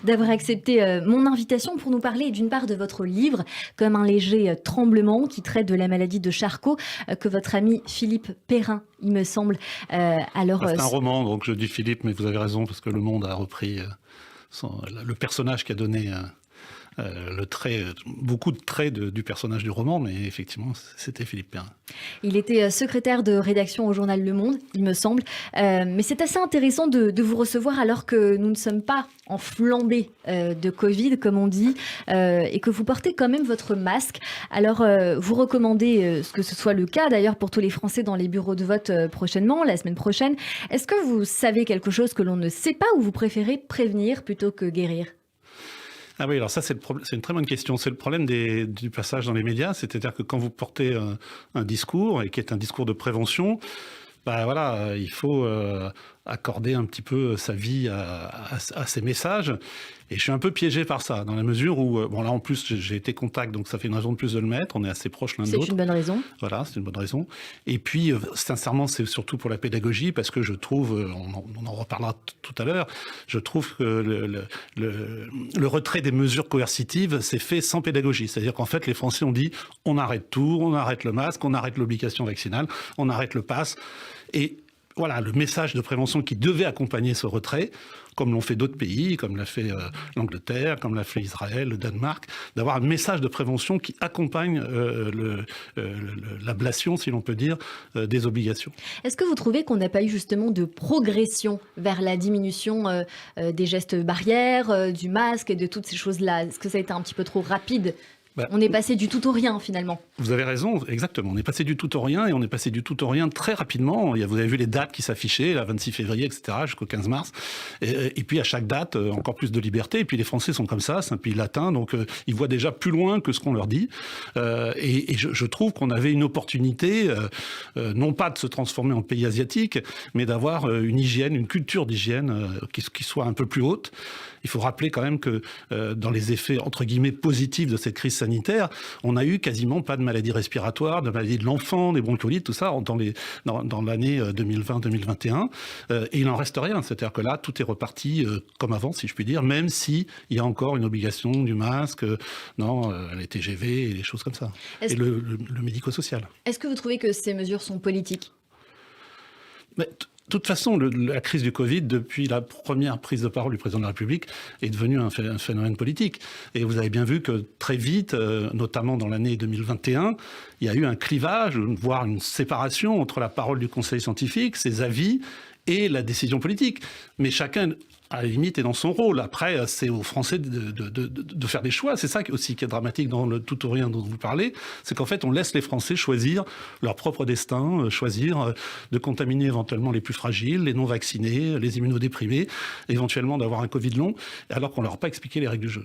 d'avoir accepté mon invitation pour nous parler d'une part de votre livre, Comme un léger tremblement, qui traite de la maladie de Charcot, que votre ami Philippe Perrin, il me semble. C'est un roman, donc je dis Philippe, mais vous avez raison, parce que Le Monde a repris le personnage qui a donné beaucoup de traits du personnage du roman, mais effectivement, c'était Philippe Perrin. Il était secrétaire de rédaction au journal Le Monde, il me semble. Mais c'est assez intéressant de vous recevoir alors que nous ne sommes pas en flambée de Covid, comme on dit, et que vous portez quand même votre masque. Alors, vous recommandez que ce soit le cas, d'ailleurs, pour tous les Français dans les bureaux de vote prochainement, la semaine prochaine. Est-ce que vous savez quelque chose que l'on ne sait pas ou vous préférez prévenir plutôt que guérir ? Ah oui, alors ça, c'est une très bonne question. C'est le problème du passage dans les médias. C'est-à-dire que quand vous portez un discours, et qui est un discours de prévention, voilà, il faut accorder un petit peu sa vie à ces messages. Et je suis un peu piégé par ça, dans la mesure où, bon là en plus j'ai été contact, donc ça fait une raison de plus de le mettre, on est assez proches l'un de l'autre. C'est une bonne raison. Voilà, c'est une bonne raison. Et puis, sincèrement, c'est surtout pour la pédagogie, parce que je trouve, on en reparlera tout à l'heure, je trouve que le retrait des mesures coercitives s'est fait sans pédagogie. C'est-à-dire qu'en fait, les Français ont dit, on arrête tout, on arrête le masque, on arrête l'obligation vaccinale, on arrête le pass. Et voilà, le message de prévention qui devait accompagner ce retrait, comme l'ont fait d'autres pays, comme l'a fait l'Angleterre, comme l'a fait Israël, le Danemark, d'avoir un message de prévention qui accompagne l'ablation, si l'on peut dire, des obligations. Est-ce que vous trouvez qu'on n'a pas eu justement de progression vers la diminution des gestes barrières, du masque et de toutes ces choses-là ? Est-ce que ça a été un petit peu trop rapide ? On est passé du tout au rien, finalement. Vous avez raison, exactement. On est passé du tout au rien, et on est passé du tout au rien très rapidement. Vous avez vu les dates qui s'affichaient, là, 26 février, etc., jusqu'au 15 mars. Et puis, à chaque date, encore plus de liberté. Et puis, les Français sont comme ça, c'est un pays latin, donc ils voient déjà plus loin que ce qu'on leur dit. Et je trouve qu'on avait une opportunité, non pas de se transformer en pays asiatique, mais d'avoir une hygiène, une culture d'hygiène qui soit un peu plus haute. Il faut rappeler quand même que dans les effets, entre guillemets, positifs de cette crise sanitaire, on a eu quasiment pas de maladies respiratoires, de maladies de l'enfant, des bronchiolites, tout ça, dans l'année 2020-2021. Et il n'en reste rien. C'est-à-dire que là, tout est reparti comme avant, si je puis dire, même s'il y a encore une obligation du masque, les TGV et des choses comme ça. Et le médico-social. Est-ce que vous trouvez que ces mesures sont politiques ? De toute façon, la crise du Covid, depuis la première prise de parole du président de la République, est devenue un phénomène politique. Et vous avez bien vu que très vite, notamment dans l'année 2021, il y a eu un clivage, voire une séparation entre la parole du Conseil scientifique, ses avis, et la décision politique. Mais chacun, à la limite, est dans son rôle. Après, c'est aux Français de faire des choix. C'est ça aussi qui est dramatique dans le tout ou rien dont vous parlez. C'est qu'en fait, on laisse les Français choisir leur propre destin, choisir de contaminer éventuellement les plus fragiles, les non-vaccinés, les immunodéprimés, éventuellement d'avoir un Covid long, alors qu'on ne leur a pas expliqué les règles du jeu.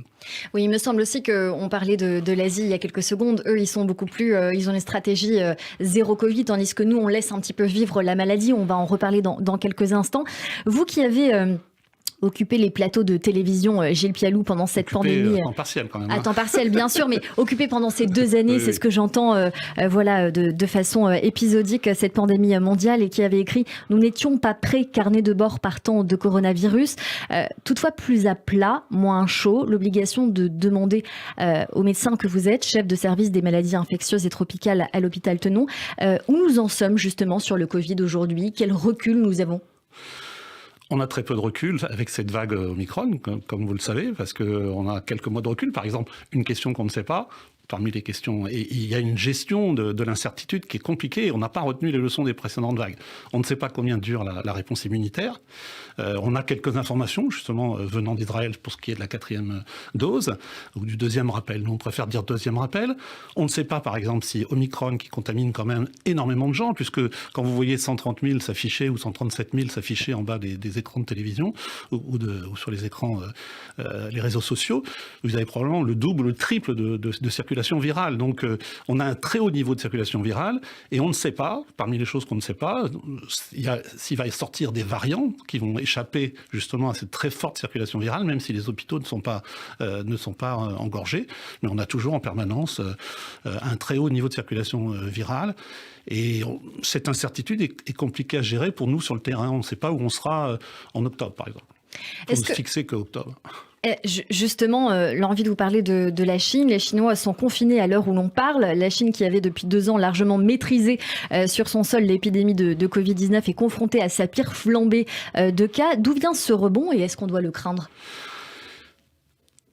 Oui, il me semble aussi qu'on parlait de l'Asie il y a quelques secondes. Eux, ils sont beaucoup plus... ils ont une stratégie zéro Covid, tandis que nous, on laisse un petit peu vivre la maladie. On va en reparler dans quelques instants. Vous qui avez... occupé les plateaux de télévision, Gilles Pialou, pendant cette pandémie. À temps partiel, quand même. À temps partiel, bien sûr, mais occupé pendant ces 2 années, c'est ce que j'entends de façon épisodique, cette pandémie mondiale, et qui avait écrit « Nous n'étions pas prêts, carnet de bord partant de coronavirus ». Toutefois, plus à plat, moins chaud, l'obligation de demander au médecin que vous êtes, chef de service des maladies infectieuses et tropicales à l'hôpital Tenon, où nous en sommes justement sur le Covid aujourd'hui, quel recul nous avons ? On a très peu de recul avec cette vague Omicron, comme vous le savez, parce qu'on a quelques mois de recul. Par exemple, une question qu'on ne sait pas, parmi les questions, et il y a une gestion de l'incertitude qui est compliquée. On n'a pas retenu les leçons des précédentes vagues. On ne sait pas combien dure la réponse immunitaire. On a quelques informations, justement, venant d'Israël pour ce qui est de la 4e dose, ou du 2e rappel. Nous, on préfère dire 2e rappel. On ne sait pas, par exemple, si Omicron, qui contamine quand même énormément de gens, puisque quand vous voyez 130 000 s'afficher ou 137 000 s'afficher en bas des écrans de télévision ou sur les écrans, les réseaux sociaux, vous avez probablement le double, le triple de circulation virale. Donc, on a un très haut niveau de circulation virale et on ne sait pas, parmi les choses qu'on ne sait pas, s'il va sortir des variants qui vont échapper justement à cette très forte circulation virale, même si les hôpitaux ne sont pas engorgés. Mais on a toujours en permanence un très haut niveau de circulation virale. Et cette incertitude est compliquée à gérer pour nous sur le terrain. On ne sait pas où on sera en octobre, par exemple. Il faut ne se fixer qu'octobre. Justement, l'envie de vous parler de la Chine. Les Chinois sont confinés à l'heure où l'on parle. La Chine, qui avait depuis 2 ans largement maîtrisé sur son sol l'épidémie de Covid-19, est confrontée à sa pire flambée de cas. D'où vient ce rebond et est-ce qu'on doit le craindre ?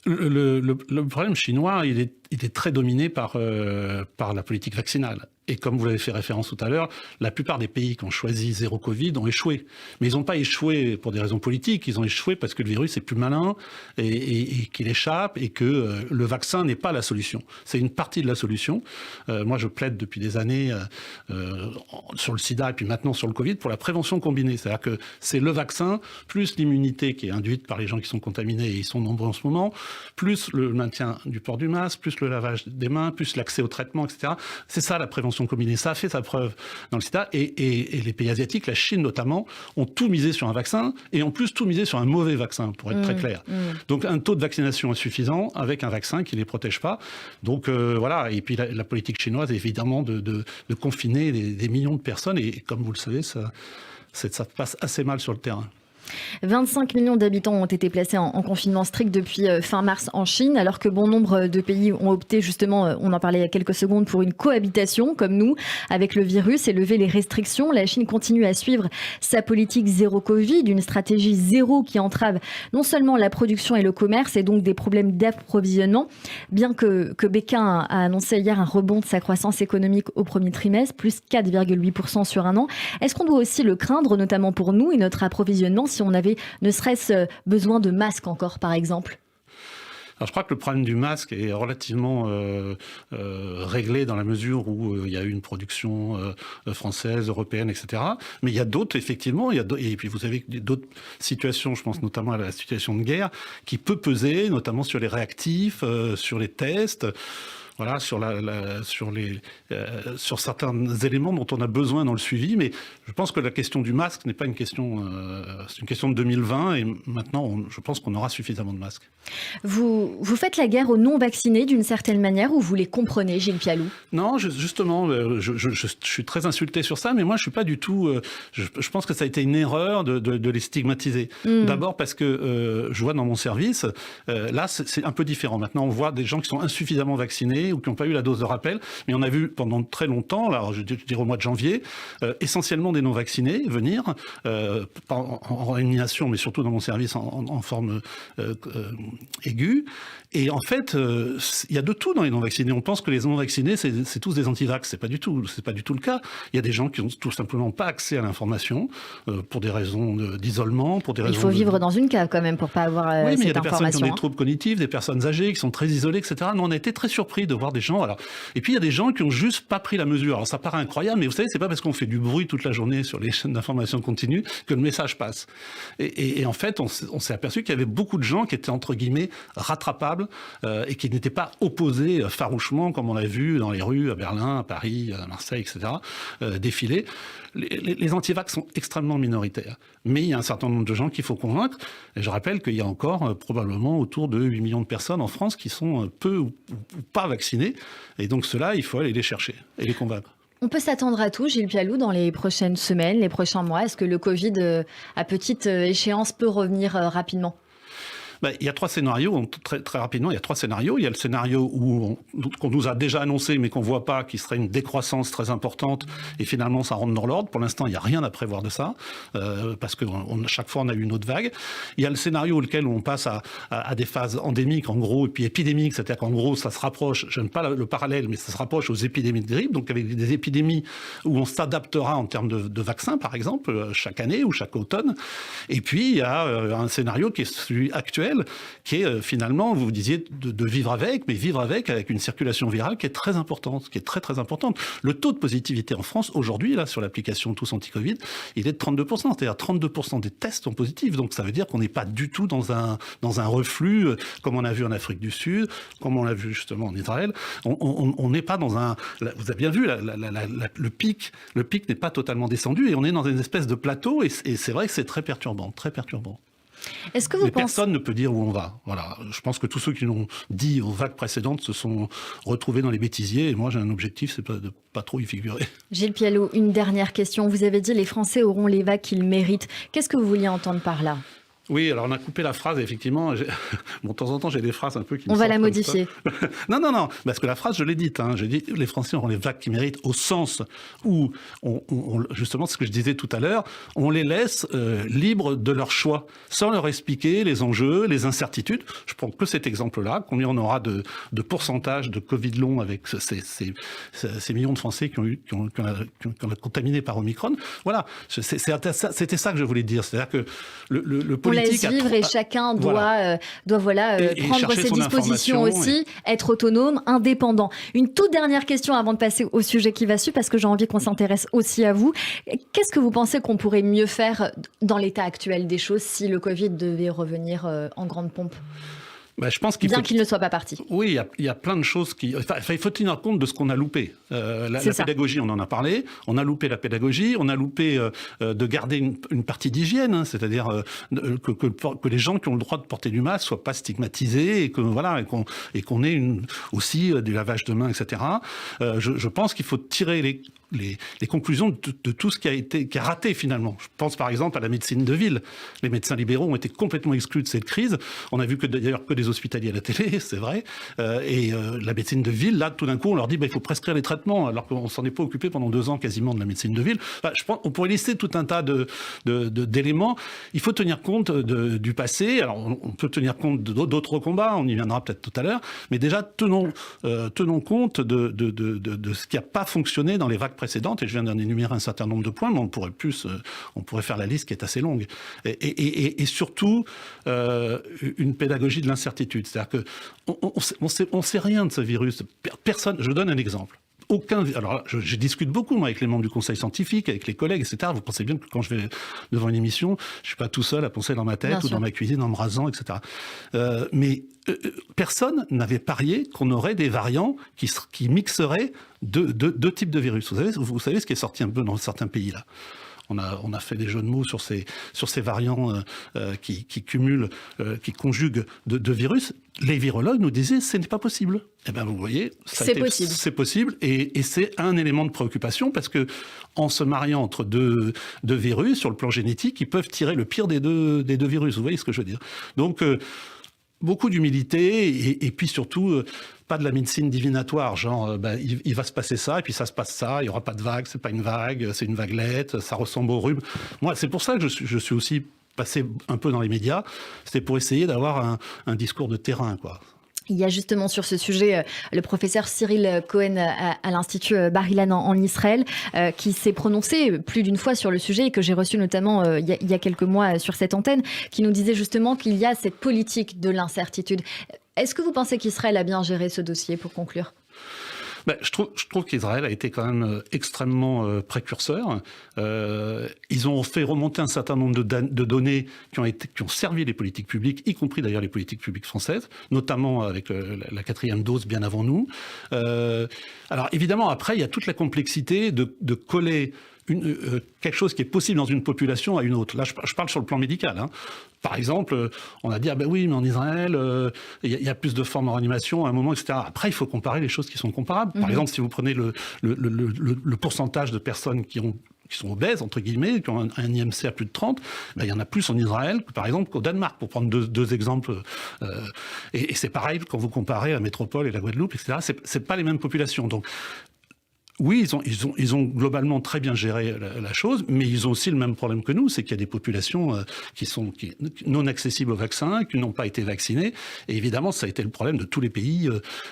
Le problème chinois, il est très dominé par la politique vaccinale. Et comme vous l'avez fait référence tout à l'heure, la plupart des pays qui ont choisi zéro Covid ont échoué. Mais ils n'ont pas échoué pour des raisons politiques, ils ont échoué parce que le virus est plus malin et qu'il échappe et que le vaccin n'est pas la solution. C'est une partie de la solution. Moi, je plaide depuis des années sur le sida et puis maintenant sur le Covid pour la prévention combinée. C'est-à-dire que c'est le vaccin plus l'immunité qui est induite par les gens qui sont contaminés et ils sont nombreux en ce moment, plus le maintien du port du masque, plus le lavage des mains, plus l'accès au traitement, etc. C'est ça la prévention combinée. Ça a fait sa preuve dans le sida et les pays asiatiques, la Chine notamment, ont tout misé sur un vaccin et en plus tout misé sur un mauvais vaccin, pour être très clair. Donc un taux de vaccination insuffisant avec un vaccin qui ne les protège pas. Donc voilà, et puis la politique chinoise est évidemment de confiner des millions de personnes et comme vous le savez, ça passe assez mal sur le terrain. 25 millions d'habitants ont été placés en confinement strict depuis fin mars en Chine, alors que bon nombre de pays ont opté justement, on en parlait il y a quelques secondes, pour une cohabitation comme nous avec le virus et lever les restrictions. La Chine continue à suivre sa politique zéro Covid, une stratégie zéro qui entrave non seulement la production et le commerce et donc des problèmes d'approvisionnement, bien que Pékin a annoncé hier un rebond de sa croissance économique au premier trimestre, plus 4,8% sur un an. Est-ce qu'on doit aussi le craindre, notamment pour nous et notre approvisionnement, si on avait ne serait-ce besoin de masques encore, par exemple ? Alors, je crois que le problème du masque est relativement réglé dans la mesure où il y a eu une production française, européenne, etc. Mais il y a d'autres, effectivement, et puis vous avez d'autres situations, je pense notamment à la situation de guerre, qui peut peser, notamment sur les réactifs, sur les tests. Voilà, sur certains éléments dont on a besoin dans le suivi, mais je pense que la question du masque n'est pas une question, c'est une question de 2020 et maintenant, je pense qu'on aura suffisamment de masques. Vous faites la guerre aux non-vaccinés d'une certaine manière ou vous les comprenez, Gilles Pialou ? Non, justement, je suis très insulté sur ça, mais moi je suis pas du tout. Je pense que ça a été une erreur de les stigmatiser. D'abord parce que je vois dans mon service, là c'est un peu différent. Maintenant, on voit des gens qui sont insuffisamment vaccinés ou qui n'ont pas eu la dose de rappel, mais on a vu pendant très longtemps, là, je dirais au mois de janvier, essentiellement des non-vaccinés venir, pas en réanimation, mais surtout dans mon service en forme aiguë. Et en fait, il y a de tout dans les non-vaccinés. On pense que les non-vaccinés, c'est tous des anti-vax. C'est pas du tout le cas. Il y a des gens qui ont tout simplement pas accès à l'information pour des raisons d'isolement, pour des raisons. Il faut vivre dans une cave quand même pour pas avoir oui, mais cette il y a des information. personnes qui ont des troubles cognitifs, des personnes âgées qui sont très isolées, etc. Nous, on a été très surpris de voir des gens. Alors, et puis il y a des gens qui ont juste pas pris la mesure. Alors ça paraît incroyable, mais vous savez, c'est pas parce qu'on fait du bruit toute la journée sur les chaînes d'information continue que le message passe. Et en fait, on s'est aperçu qu'il y avait beaucoup de gens qui étaient entre guillemets rattrapables et qui n'étaient pas opposés farouchement, comme on l'a vu dans les rues à Berlin, à Paris, à Marseille, etc. Défiler. Les antivax sont extrêmement minoritaires. Mais il y a un certain nombre de gens qu'il faut convaincre. Et je rappelle qu'il y a encore probablement autour de 8 millions de personnes en France qui sont peu ou pas vaccinées. Et donc ceux-là, il faut aller les chercher et les convaincre. On peut s'attendre à tout, Gilles Pialou, dans les prochaines semaines, les prochains mois. Est-ce que le Covid, à petite échéance, peut revenir rapidement ? Il y a 3 scénarios, très rapidement, il y a 3 scénarios. Il y a le scénario qu'on nous a déjà annoncé, mais qu'on voit pas, qui serait une décroissance très importante, et finalement ça rentre dans l'ordre. Pour l'instant, il n'y a rien à prévoir de ça, parce que chaque fois on a eu une autre vague. Il y a le scénario auquel on passe à des phases endémiques, en gros, et puis épidémiques, c'est-à-dire qu'en gros, ça se rapproche, j'aime pas le parallèle, mais ça se rapproche aux épidémies de grippe, donc avec des épidémies où on s'adaptera en termes de vaccins, par exemple, chaque année ou chaque automne. Et puis, il y a un scénario qui est celui actuel, qui est finalement, vous disiez, de vivre avec, mais vivre avec une circulation virale qui est très importante, qui est très très importante. Le taux de positivité en France, aujourd'hui, là, sur l'application Tous Anti-Covid, il est de 32%, c'est-à-dire 32% des tests sont positifs. Donc ça veut dire qu'on n'est pas du tout dans un reflux, comme on a vu en Afrique du Sud, comme on l'a vu justement en Israël. On n'est pas dans un... Vous avez bien vu, le pic n'est pas totalement descendu et on est dans une espèce de plateau et c'est vrai que c'est très perturbant, très perturbant. Est-ce que vous pensez... Personne ne peut dire où on va. Voilà. Je pense que tous ceux qui l'ont dit aux vagues précédentes se sont retrouvés dans les bêtisiers. Et moi, j'ai un objectif, c'est de pas trop y figurer. Gilles Pialou, une dernière question. Vous avez dit les Français auront les vagues qu'ils méritent. Qu'est-ce que vous vouliez entendre par là ? Oui, alors on a coupé la phrase, effectivement. Bon, de temps en temps, j'ai des phrases un peu qui me On va sortent la modifier. Non, parce que la phrase, je l'ai dite. J'ai dit, les Français auront les vagues qu'ils méritent, au sens où, justement, ce que je disais tout à l'heure, on les laisse libres de leur choix, sans leur expliquer les enjeux, les incertitudes. Je prends que cet exemple-là. Combien on aura de pourcentage de Covid long avec ces millions de Français qui ont contaminé par Omicron. Voilà, c'était ça que je voulais dire. C'est-à-dire que le politique... On laisse vivre et chacun doit prendre ses dispositions aussi, être autonome, indépendant. Une toute dernière question avant de passer au sujet qui va suivre, parce que j'ai envie qu'on s'intéresse aussi à vous. Qu'est-ce que vous pensez qu'on pourrait mieux faire dans l'état actuel des choses si le Covid devait revenir en grande pompe ? Je pense qu'il qu'il ne soit pas parti. Oui, il y a plein de choses qui... il faut tenir compte de ce qu'on a loupé. La pédagogie, on en a parlé. On a loupé la pédagogie. On a loupé de garder une partie d'hygiène, c'est-à-dire que les gens qui ont le droit de porter du masque soient pas stigmatisés et qu'on ait aussi du lavage de mains, etc. Je pense qu'il faut tirer les conclusions de tout ce qui a raté finalement. Je pense par exemple à la médecine de ville. Les médecins libéraux ont été complètement exclus de cette crise. On a vu d'ailleurs que des hospitaliers à la télé, c'est vrai. La médecine de ville, là, tout d'un coup, on leur dit il faut prescrire les traitements, alors qu'on s'en est pas occupé pendant 2 ans quasiment de la médecine de ville. Je pense, on pourrait lister tout un tas d'éléments. Il faut tenir compte du passé. Alors, on peut tenir compte d'autres combats, on y viendra peut-être tout à l'heure, mais déjà, tenons compte de ce qui n'a pas fonctionné dans les vagues précédentes, et je viens d'en énumérer un certain nombre de points, mais on pourrait faire la liste qui est assez longue. Et surtout, une pédagogie de l'incertitude. C'est-à-dire qu'on sait rien de ce virus. Personne. Je donne un exemple. Alors là, je discute beaucoup moi, avec les membres du conseil scientifique, avec les collègues, etc. Vous pensez bien que quand je vais devant une émission, je suis pas tout seul à penser dans ma tête ou dans ma cuisine en me rasant, etc. Mais personne n'avait parié qu'on aurait des variants qui mixeraient deux types de virus. Vous savez ce qui est sorti un peu dans certains pays là. On a fait des jeux de mots sur ces variants qui cumulent, qui conjuguent de virus. Les virologues nous disaient ce n'est pas possible. Eh bien, vous voyez, c'est possible, et c'est un élément de préoccupation parce que en se mariant entre deux virus sur le plan génétique, ils peuvent tirer le pire des deux virus. Vous voyez ce que je veux dire ? Donc beaucoup d'humilité et puis surtout pas de la médecine divinatoire, genre il va se passer ça et puis ça se passe ça, il y aura pas de vague, c'est pas une vague, c'est une vaguelette, ça ressemble au rhume. Moi, c'est pour ça que je suis aussi passé un peu dans les médias, c'était pour essayer d'avoir un discours de terrain, quoi. Il y a justement sur ce sujet le professeur Cyril Cohen à l'Institut Bar-Ilan en Israël qui s'est prononcé plus d'une fois sur le sujet et que j'ai reçu notamment il y a quelques mois sur cette antenne, qui nous disait justement qu'il y a cette politique de l'incertitude. Est-ce que vous pensez qu'Israël a bien géré ce dossier pour conclure ? Je trouve qu'Israël a été quand même extrêmement précurseur. Ils ont fait remonter un certain nombre de données qui ont servi les politiques publiques, y compris d'ailleurs les politiques publiques françaises, notamment avec la 4e dose bien avant nous. Alors évidemment, après, il y a toute la complexité de coller quelque chose qui est possible dans une population à une autre. Là, je parle sur le plan médical. Par exemple, on a dit oui, mais en Israël, il y a plus de formes en réanimation à un moment, etc. Après, il faut comparer les choses qui sont comparables. Par exemple, si vous prenez le pourcentage de personnes qui sont obèses, entre guillemets, qui ont un IMC à plus de 30, il y en a plus en Israël que, par exemple, qu'au Danemark, pour prendre deux exemples. Et c'est pareil quand vous comparez la métropole et la Guadeloupe, etc. C'est pas les mêmes populations. Donc, oui, ils ont globalement très bien géré la chose, mais ils ont aussi le même problème que nous, c'est qu'il y a des populations qui sont non accessibles au vaccin, qui n'ont pas été vaccinées. Et évidemment, ça a été le problème de tous les pays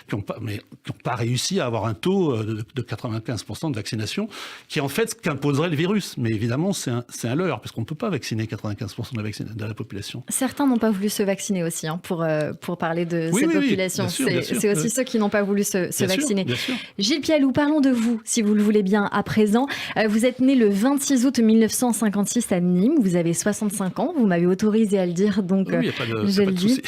qui n'ont pas réussi à avoir un taux de 95% de vaccination, qui est en fait ce qu'imposerait le virus. Mais évidemment, c'est un leurre, parce qu'on ne peut pas vacciner 95% de la population. Certains n'ont pas voulu se vacciner aussi, pour parler de cette population. Bien sûr, c'est aussi ceux qui n'ont pas voulu se vacciner. Bien sûr. Gilles Pialou, parlons de vous, si vous le voulez bien, à présent. Vous êtes né le 26 août 1956 à Nîmes. Vous avez 65 ans. Vous m'avez autorisé à le dire, donc je le dis.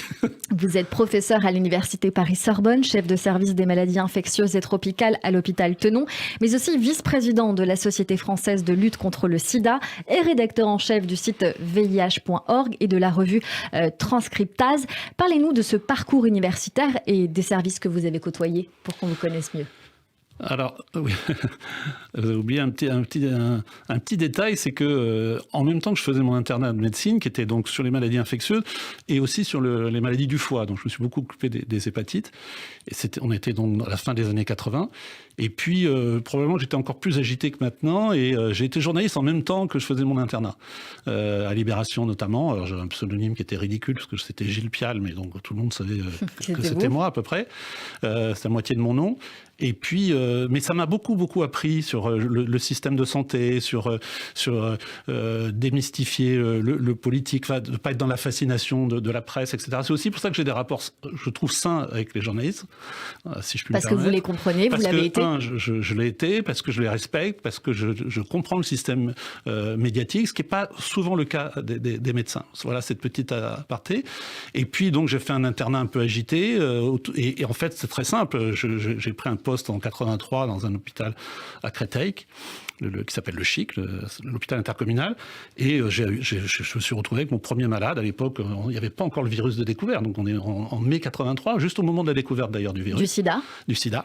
Vous êtes professeur à l'université Paris-Sorbonne, chef de service des maladies infectieuses et tropicales à l'hôpital Tenon, mais aussi vice-président de la Société française de lutte contre le sida et rédacteur en chef du site VIH.org et de la revue Transcriptase. Parlez-nous de ce parcours universitaire et des services que vous avez côtoyés pour qu'on vous connaisse mieux. Alors, oui, vous avez oublié un petit détail, c'est que en même temps que je faisais mon internat de médecine, qui était donc sur les maladies infectieuses et aussi sur les maladies du foie, donc je me suis beaucoup occupé des hépatites, et on était donc à la fin des années 80, et puis probablement j'étais encore plus agité que maintenant, et j'ai été journaliste en même temps que je faisais mon internat, à Libération notamment. Alors j'avais un pseudonyme qui était ridicule, parce que c'était Gilles Pial, mais donc tout le monde savait que c'était moi à peu près, c'est la moitié de mon nom. Et puis, mais ça m'a beaucoup appris sur le système de santé, sur démystifier le politique, de ne pas être dans la fascination de la presse, etc. C'est aussi pour ça que j'ai des rapports, je trouve, sains avec les journalistes, si je puis me permettre. Parce que vous les comprenez, vous l'avez été. Je l'ai été, parce que je les respecte, parce que je comprends le système médiatique, ce qui n'est pas souvent le cas des médecins. Voilà cette petite aparté. Et puis, donc, j'ai fait un internat un peu agité, et en fait, c'est très simple. J'ai pris un poste en 83 dans un hôpital à Créteil, qui s'appelle le CHIC, l'hôpital intercommunal, et je me suis retrouvé avec mon premier malade. À l'époque, il n'y avait pas encore le virus de découvert, donc on est en mai 83, juste au moment de la découverte d'ailleurs du virus. Du sida. Du sida.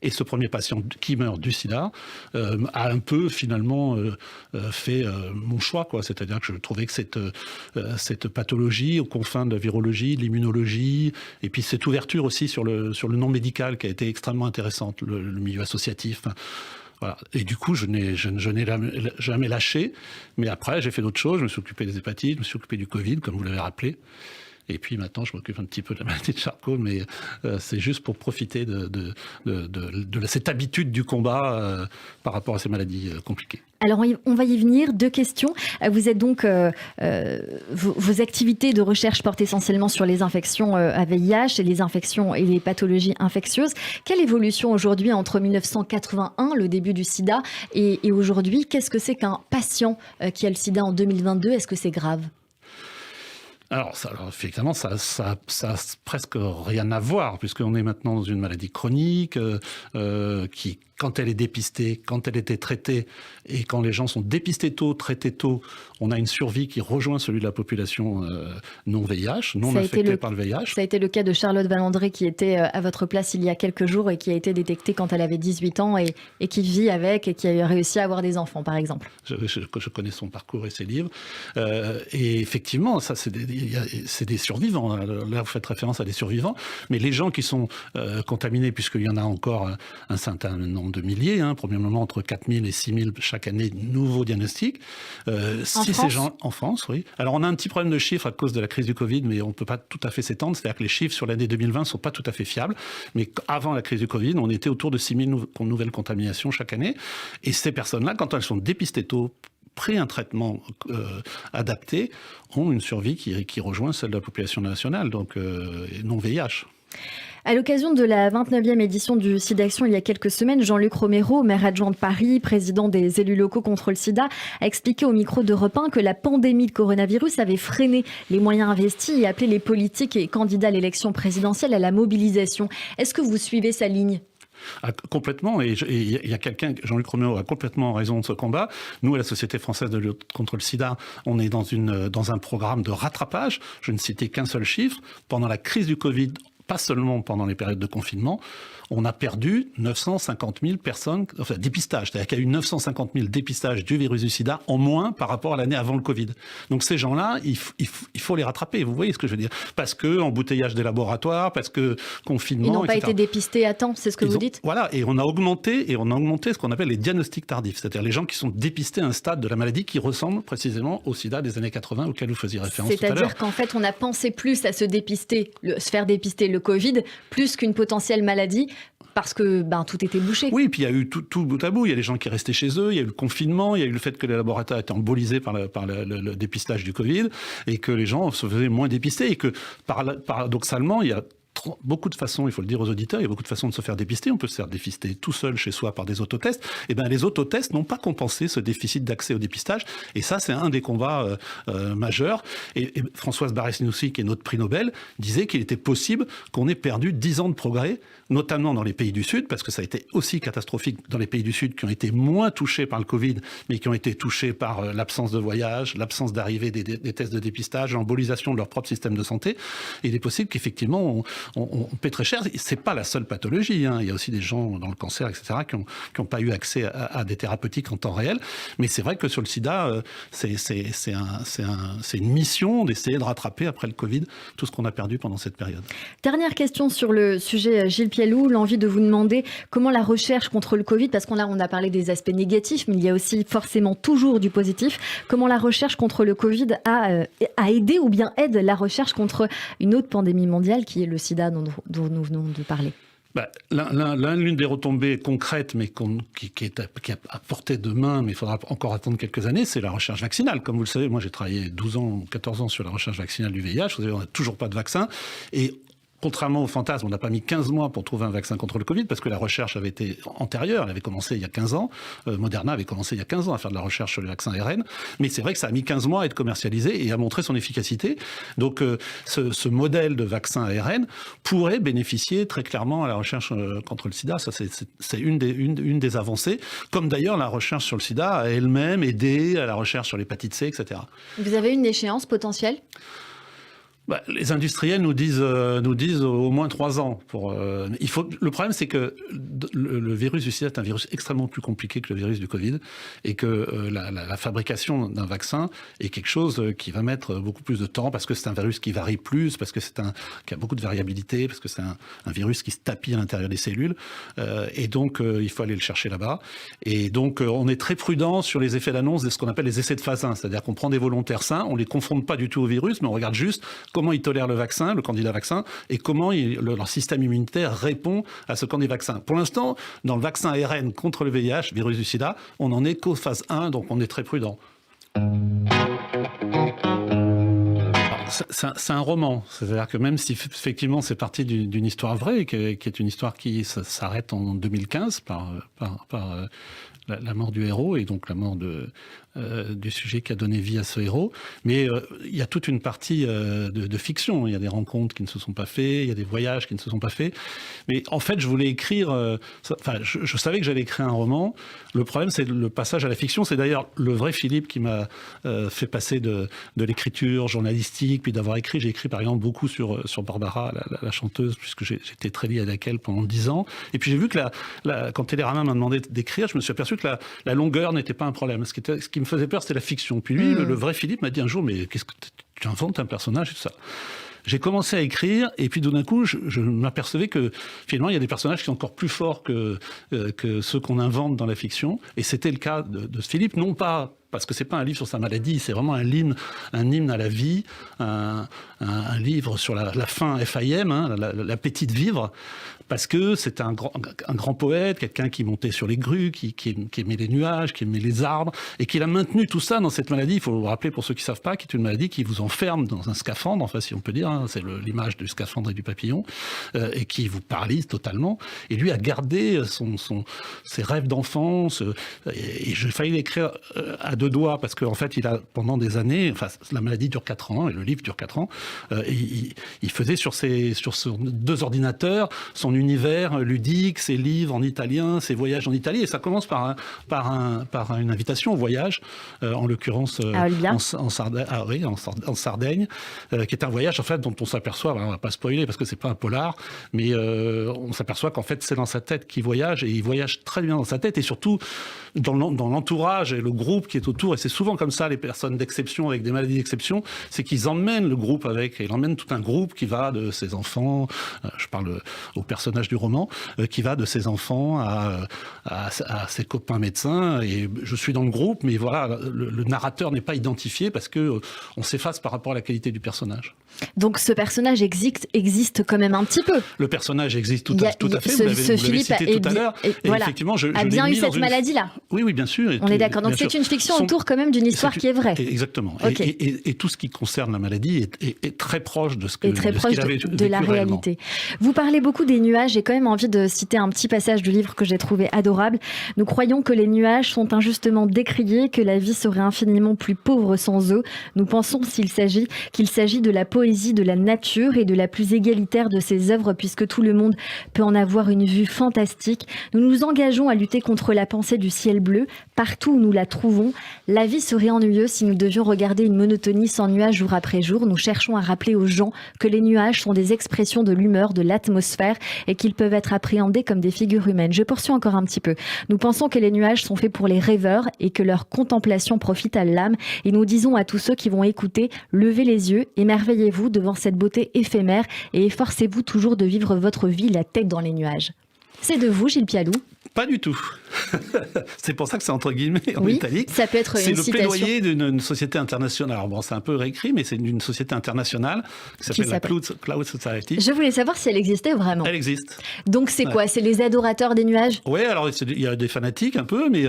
Et ce premier patient qui meurt du sida a un peu finalement fait mon choix, quoi. C'est-à-dire que je trouvais que cette pathologie aux confins de la virologie, de l'immunologie, et puis cette ouverture aussi sur le non médical qui a été extrêmement intéressante, le milieu associatif. Voilà. Et du coup, je n'ai jamais lâché. Mais après, j'ai fait d'autres choses. Je me suis occupé des hépatites, je me suis occupé du Covid, comme vous l'avez rappelé. Et puis maintenant, je m'occupe un petit peu de la maladie de Charcot, mais c'est juste pour profiter de cette habitude du combat par rapport à ces maladies compliquées. Alors, on va y venir. 2 questions. Vous êtes donc... vos activités de recherche portent essentiellement sur les infections à VIH et les infections et les pathologies infectieuses. Quelle évolution aujourd'hui entre 1981, le début du sida, et aujourd'hui? Qu'est-ce que c'est qu'un patient qui a le sida en 2022? Est-ce que c'est grave? Alors, effectivement, ça a presque rien à voir, puisqu'on est maintenant dans une maladie chronique qui, quand elle est dépistée, quand elle était traitée, et quand les gens sont dépistés tôt, traités tôt, on a une survie qui rejoint celui de la population non VIH, non infectée par le VIH. Ça a été le cas de Charlotte Valandré, qui était à votre place il y a quelques jours et qui a été détectée quand elle avait 18 ans et qui vit avec et qui a réussi à avoir des enfants, par exemple. Je connais son parcours et ses livres. Et effectivement, ça, c'est des survivants. Là, vous faites référence à des survivants. Mais les gens qui sont contaminés, puisqu'il y en a encore un certain nombre de milliers, premièrement entre 4000 et 6000 chaque année, nouveaux diagnostics. Si ces gens en France, oui. Alors, on a un petit problème de chiffres à cause de la crise du Covid, mais on ne peut pas tout à fait s'étendre. C'est-à-dire que les chiffres sur l'année 2020 ne sont pas tout à fait fiables. Mais avant la crise du Covid, on était autour de 6000 nouvelles contaminations chaque année. Et ces personnes-là, quand elles sont dépistées tôt, pris un traitement adapté, ont une survie qui rejoint celle de la population nationale, donc non VIH. À l'occasion de la 29e édition du SIDAction, il y a quelques semaines, Jean-Luc Romero, maire adjoint de Paris, président des élus locaux contre le sida, a expliqué au micro d'Europe 1 que la pandémie de coronavirus avait freiné les moyens investis et appelé les politiques et candidats à l'élection présidentielle à la mobilisation. Est-ce que vous suivez sa ligne ? Complètement, et il y a Jean-Luc Romero a complètement raison de ce combat. Nous, à la Société française de lutte contre le sida, on est dans un programme de rattrapage. Je ne citais qu'un seul chiffre. Pendant la crise du Covid, pas seulement pendant les périodes de confinement, on a perdu 950 000 personnes, enfin dépistages, c'est-à-dire qu'il y a eu 950 000 dépistages du virus du sida en moins par rapport à l'année avant le Covid. Donc ces gens-là, il faut les rattraper, vous voyez ce que je veux dire? Parce que embouteillage des laboratoires, parce que confinement, ils n'ont pas etc. été dépistés à temps, c'est ce que vous dites? Voilà, et on a augmenté ce qu'on appelle les diagnostics tardifs, c'est-à-dire les gens qui sont dépistés à un stade de la maladie qui ressemble précisément au sida des années 80 auquel vous faisiez référence tout à l'heure. C'est-à-dire qu'en fait, on a pensé plus à se faire dépister le Covid, plus qu'une potentielle maladie, parce que tout était bouché. Oui, puis il y a eu tout bout à bout. Il y a les gens qui restaient chez eux, il y a eu le confinement, il y a eu le fait que les laboratoires étaient embolisés par le dépistage du Covid, et que les gens se faisaient moins dépister, et que paradoxalement, il y a beaucoup de façons, il faut le dire aux auditeurs, il y a beaucoup de façons de se faire dépister. On peut se faire dépister tout seul chez soi par des autotests. Et les autotests n'ont pas compensé ce déficit d'accès au dépistage. Et ça, c'est un des combats majeurs. Et Françoise Barré-Sinoussi, qui est notre prix Nobel, disait qu'il était possible qu'on ait perdu 10 ans de progrès, notamment dans les pays du Sud, parce que ça a été aussi catastrophique dans les pays du Sud qui ont été moins touchés par le Covid, mais qui ont été touchés par l'absence de voyage, l'absence d'arrivée des tests de dépistage, l'embolisation de leur propre système de santé. Et il est possible qu'effectivement, on paie très cher. C'est pas la seule pathologie. Il y a aussi des gens dans le cancer, etc., qui n'ont pas eu accès à des thérapeutiques en temps réel. Mais c'est vrai que sur le sida, c'est une mission d'essayer de rattraper après le Covid tout ce qu'on a perdu pendant cette période. Dernière question sur le sujet, Gilles Piellou, l'envie de vous demander comment la recherche contre le Covid, parce qu'on a parlé des aspects négatifs, mais il y a aussi forcément toujours du positif, comment la recherche contre le Covid a aidé ou bien aide la recherche contre une autre pandémie mondiale qui est le sida dont nous venons de parler. L'une des retombées concrètes, mais qui est à portée de main, mais il faudra encore attendre quelques années, c'est la recherche vaccinale. Comme vous le savez, moi j'ai travaillé 12 ans, 14 ans sur la recherche vaccinale du VIH. Vous savez, on n'a toujours pas de vaccin. Et contrairement au fantasme, on n'a pas mis 15 mois pour trouver un vaccin contre le Covid, parce que la recherche avait été antérieure, elle avait commencé il y a 15 ans. Moderna avait commencé il y a 15 ans à faire de la recherche sur le vaccin ARN. Mais c'est vrai que ça a mis 15 mois à être commercialisé et à montrer son efficacité. Donc ce modèle de vaccin ARN pourrait bénéficier très clairement à la recherche contre le sida. Ça, c'est une des avancées. Comme d'ailleurs la recherche sur le sida a elle-même aidé à la recherche sur l'hépatite C, etc. Vous avez une échéance potentielle ? Les industriels nous disent au moins 3 ans. Le problème, c'est que le virus du sida est un virus extrêmement plus compliqué que le virus du Covid, et que la fabrication d'un vaccin est quelque chose qui va mettre beaucoup plus de temps, parce que c'est un virus qui varie plus, parce que qui a beaucoup de variabilité, parce que c'est un virus qui se tapit à l'intérieur des cellules, et donc il faut aller le chercher là-bas. Et donc on est très prudent sur les effets d'annonce de ce qu'on appelle les essais de phase 1, c'est-à-dire qu'on prend des volontaires sains, on les confronte pas du tout au virus, mais on regarde juste comment ils tolèrent le vaccin, le candidat vaccin, et comment leur système immunitaire répond à ce candidat vaccin. Pour l'instant, dans le vaccin ARN contre le VIH, virus du sida, on n'en est qu'aux phase 1, donc on est très prudent. C'est un roman, c'est-à-dire que même si effectivement c'est parti d'une histoire vraie, qui est une histoire qui s'arrête en 2015 par la mort du héros, et donc la mort du sujet qui a donné vie à ce héros. Mais il y a toute une partie de fiction. Il y a des rencontres qui ne se sont pas faites, il y a des voyages qui ne se sont pas faits. Mais en fait, je voulais écrire... je savais que j'allais écrire un roman. Le problème, c'est le passage à la fiction. C'est d'ailleurs le vrai Philippe qui m'a fait passer de l'écriture journalistique, puis d'avoir écrit. J'ai écrit, par exemple, beaucoup sur Barbara, la chanteuse, puisque j'étais très lié avec elle pendant 10 ans. Et puis j'ai vu que quand Télérama m'a demandé d'écrire, je me suis aperçu que la longueur n'était pas un problème. Ce qui me faisait peur, c'était la fiction. Puis lui, le vrai Philippe m'a dit un jour, mais qu'est-ce que tu inventes un personnage et tout ça. J'ai commencé à écrire, et puis tout d'un coup, je m'apercevais que finalement, il y a des personnages qui sont encore plus forts que ceux qu'on invente dans la fiction. Et c'était le cas de Philippe, non pas parce que c'est pas un livre sur sa maladie, c'est vraiment un hymne à la vie, un livre sur la faim FIM, l'appétit de vivre, parce que c'est un grand poète, quelqu'un qui montait sur les grues, qui aimait les nuages, qui aimait les arbres, et qui a maintenu tout ça dans cette maladie. Il faut vous rappeler, pour ceux qui ne savent pas, qui est une maladie qui vous enferme dans un scaphandre, enfin si on peut dire, c'est l'image du scaphandre et du papillon, et qui vous paralyse totalement. Et lui a gardé ses rêves d'enfance, et je failli l'écrire à 2 doigts, parce qu'en fait, il a, pendant des années, enfin, la maladie dure 4 ans, et le livre dure 4 ans, et il faisait sur 2 ordinateurs son univers ludique, ses livres en italien, ses voyages en Italie, et ça commence par une invitation au voyage, en l'occurrence en Sardaigne, qui est un voyage en fait dont on s'aperçoit, on va pas spoiler parce que c'est pas un polar, mais on s'aperçoit qu'en fait c'est dans sa tête qu'il voyage, et il voyage très bien dans sa tête, et surtout dans l'entourage et le groupe qui est autour, et c'est souvent comme ça les personnes d'exception avec des maladies d'exception, c'est qu'ils emmènent le groupe avec, et ils emmènent tout un groupe qui va de ses enfants, je parle au personnage du roman, qui va de ses enfants à ses copains médecins, et je suis dans le groupe, mais voilà, le narrateur n'est pas identifié parce que on s'efface par rapport à la qualité du personnage. Donc ce personnage existe quand même un petit peu. Le personnage existe tout à fait, vous l'avez cité tout à l'heure, et voilà, effectivement a bien eu cette maladie-là. Oui, bien sûr. On est d'accord, donc c'est une fiction autour quand même d'une histoire qui est vraie. Exactement, okay. et tout ce qui concerne la maladie est très proche de ce qu'il avait de la réalité. Vous parlez beaucoup des nuages, j'ai quand même envie de citer un petit passage du livre que j'ai trouvé adorable. Nous croyons que les nuages sont injustement décriés, que la vie serait infiniment plus pauvre sans eux. Nous pensons qu'il s'agit de la poésie de la nature et de la plus égalitaire de ses œuvres, puisque tout le monde peut en avoir une vue fantastique. Nous nous engageons à lutter contre la pensée du ciel bleu, partout où nous la trouvons. La vie serait ennuyeuse si nous devions regarder une monotonie sans nuages jour après jour. Nous cherchons à rappeler aux gens que les nuages sont des expressions de l'humeur, de l'atmosphère et qu'ils peuvent être appréhendés comme des figures humaines. Je poursuis encore un petit peu. Nous pensons que les nuages sont faits pour les rêveurs et que leur contemplation profite à l'âme. Et nous disons à tous ceux qui vont écouter, levez les yeux, émerveillez-vous devant cette beauté éphémère et efforcez-vous toujours de vivre votre vie la tête dans les nuages. C'est de vous, Gilles Pialou? Pas du tout. C'est pour ça que c'est entre guillemets en oui, italique. Ça peut être c'est une le citation. plaidoyer d'une société internationale. Alors bon, c'est un peu réécrit, mais c'est d'une société internationale qui s'appelle la Cloud Society. Je voulais savoir si elle existait vraiment. Elle existe. Donc c'est quoi? C'est les adorateurs des nuages? Oui, alors il y a des fanatiques un peu, mais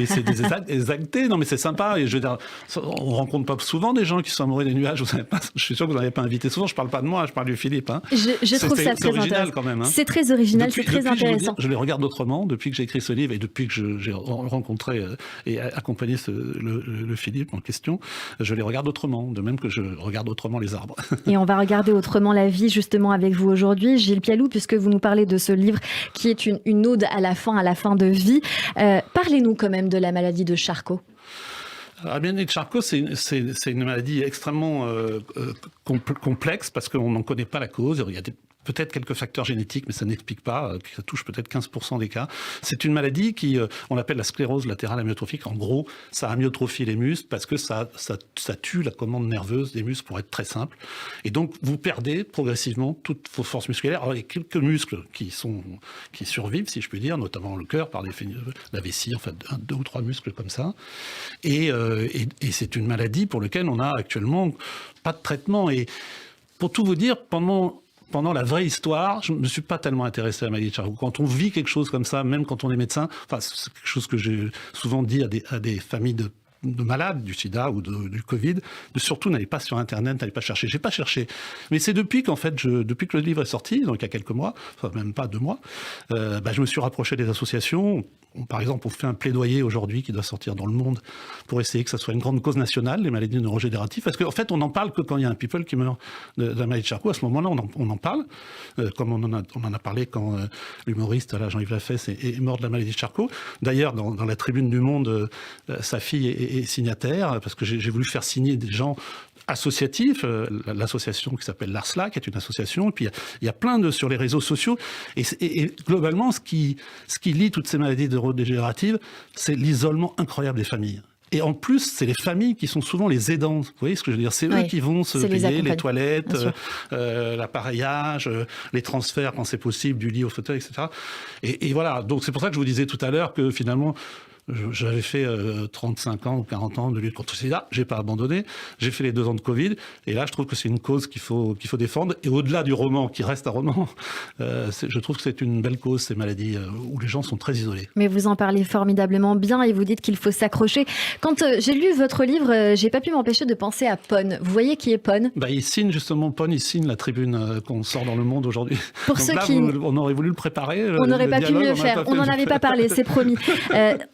c'est des actés. Non, mais c'est sympa. Et je veux dire, on rencontre pas souvent des gens qui sont amoureux des nuages. Je suis sûr que vous n'avez pas invité souvent. Je parle pas de moi, je parle du Philippe. Hein. Je trouve ça très original quand même. Hein. C'est très original, c'est très intéressant. Je les regarde autrement depuis que j'ai écrit ce livre et depuis que j'ai rencontré et accompagné le Philippe en question. Je les regarde autrement, de même que je regarde autrement les arbres. Et on va regarder autrement la vie justement avec vous aujourd'hui, Gilles Pialou, puisque vous nous parlez de ce livre qui est une ode à la fin de vie. Parlez-nous quand même de la maladie de Charcot. La maladie de Charcot, c'est une maladie extrêmement complexe parce qu'on n'en connaît pas la cause. Il y a peut-être quelques facteurs génétiques, mais ça n'explique pas, ça touche peut-être 15% des cas. C'est une maladie qui, on appelle la sclérose latérale amyotrophique. En gros, ça amyotrophie les muscles parce que ça tue la commande nerveuse des muscles, pour être très simple. Et donc, vous perdez progressivement toutes vos forces musculaires. Alors, il y a quelques muscles qui survivent, si je puis dire, notamment le cœur, par la vessie, enfin, 2 ou 3 muscles comme ça. Et c'est une maladie pour laquelle on a actuellement pas de traitement. Et pour tout vous dire, pendant la vraie histoire, je ne me suis pas tellement intéressé à la maladie de Charcot. Quand on vit quelque chose comme ça, même quand on est médecin, enfin, c'est quelque chose que j'ai souvent dit à des familles de malades du sida ou du Covid, de surtout n'allez pas sur Internet, n'allez pas chercher. J'ai pas cherché. Mais c'est depuis qu'en fait, depuis que le livre est sorti, donc il y a quelques mois, enfin même pas 2 mois, je me suis rapproché des associations. Par exemple, on fait un plaidoyer aujourd'hui qui doit sortir dans Le Monde pour essayer que ça soit une grande cause nationale, les maladies neurodégénératives. Parce qu'en fait, on n'en parle que quand il y a un people qui meurt de la maladie de Charcot. À ce moment-là, on en parle, comme on en a parlé quand l'humoriste Jean-Yves Lafesse est mort de la maladie de Charcot. D'ailleurs, dans la tribune du Monde, sa fille est signataire, parce que j'ai voulu faire signer des gens associatif, l'association qui s'appelle l'ARSLA, qui est une association, et puis il y a plein sur les réseaux sociaux, et globalement, ce qui lie toutes ces maladies neurodégénératives, c'est l'isolement incroyable des familles. Et en plus, c'est les familles qui sont souvent les aidants. Vous voyez ce que je veux dire? C'est eux qui vont se payer les toilettes, l'appareillage, les transferts quand c'est possible, du lit au fauteuil, etc. Et voilà, donc c'est pour ça que je vous disais tout à l'heure que finalement, j'avais fait 35 ans ou 40 ans de lutte contre le sida, j'ai pas abandonné, j'ai fait les 2 ans de Covid, et là je trouve que c'est une cause qu'il faut défendre, et au-delà du roman, qui reste un roman, je trouve que c'est une belle cause, ces maladies où les gens sont très isolés. Mais vous en parlez formidablement bien, et vous dites qu'il faut s'accrocher. Quand j'ai lu votre livre, j'ai pas pu m'empêcher de penser à Pone. Vous voyez qui est Pone? Il signe justement, Pone, il signe la tribune qu'on sort dans Le Monde aujourd'hui. Pour donc ceux là, on aurait voulu le préparer. On n'aurait pas pu mieux faire, on n'en avait pas parlé, c'est promis.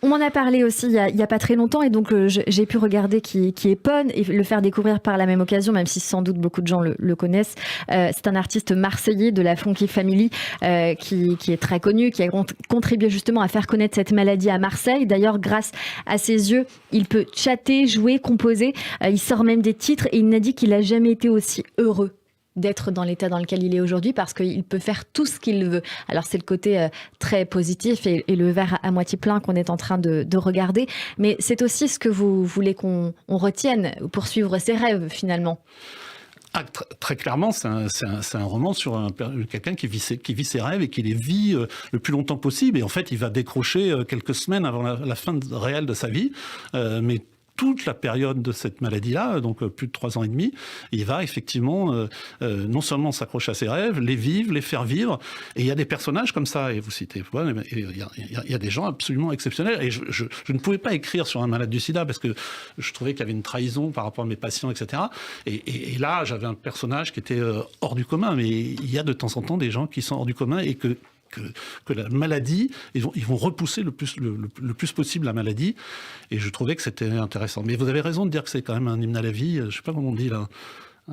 On en a parlé aussi il y a pas très longtemps, et donc j'ai pu regarder qui est Pone et le faire découvrir par la même occasion, même si sans doute beaucoup de gens le connaissent. C'est un artiste marseillais de la Funky Family qui est très connu, qui a contribué justement à faire connaître cette maladie à Marseille. D'ailleurs, grâce à ses yeux, il peut chatter, jouer, composer. Il sort même des titres, et il n'a dit qu'il n'a jamais été aussi heureux d'être dans l'état dans lequel il est aujourd'hui, parce qu'il peut faire tout ce qu'il veut. Alors c'est le côté très positif et le verre à moitié plein qu'on est en train de regarder, mais c'est aussi ce que vous voulez qu'on retienne pour suivre ses rêves finalement. Très clairement, c'est un roman sur quelqu'un qui vit ses rêves et qui les vit le plus longtemps possible, et en fait il va décrocher quelques semaines avant la fin réelle de sa vie, mais toute la période de cette maladie-là, donc plus de 3 ans et demi, il va effectivement non seulement s'accrocher à ses rêves, les vivre, les faire vivre. Et il y a des personnages comme ça, et vous citez, il y a des gens absolument exceptionnels. Et je ne pouvais pas écrire sur un malade du sida parce que je trouvais qu'il y avait une trahison par rapport à mes patients, etc. Et là, j'avais un personnage qui était hors du commun. Mais il y a de temps en temps des gens qui sont hors du commun et que la maladie, ils vont repousser le plus possible la maladie, et je trouvais que c'était intéressant. Mais vous avez raison de dire que c'est quand même un hymne à la vie, je ne sais pas comment on dit là,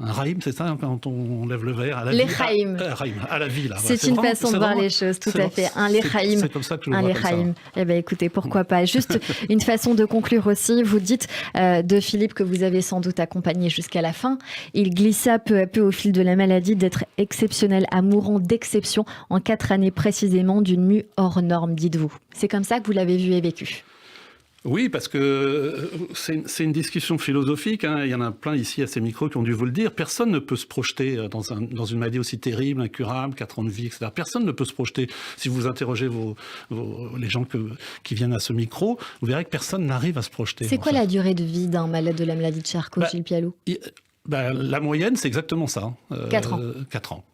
Un raïm, c'est ça, quand on lève le verre à la vie. L'Echaim. À la vie, là. C'est une façon de voir les choses, tout à fait. Un l'Echaim. C'est comme ça que je le vois, comme ça. Eh bien, écoutez, pourquoi pas. Juste une façon de conclure aussi. Vous dites de Philippe, que vous avez sans doute accompagné jusqu'à la fin. Il glissa peu à peu au fil de la maladie d'être exceptionnel à mourant d'exception en 4 années précisément d'une mue hors norme, dites-vous. C'est comme ça que vous l'avez vu et vécu. Oui, parce que c'est une discussion philosophique. Hein. Il y en a plein ici à ces micros qui ont dû vous le dire. Personne ne peut se projeter dans une maladie aussi terrible, incurable, 4 ans de vie, etc. Personne ne peut se projeter. Si vous interrogez les gens qui viennent à ce micro, vous verrez que personne n'arrive à se projeter. C'est quoi la durée de vie d'un malade de la maladie de Charcot, Gilles Pialou ? La moyenne, c'est exactement ça. 4 ans. 4 ans.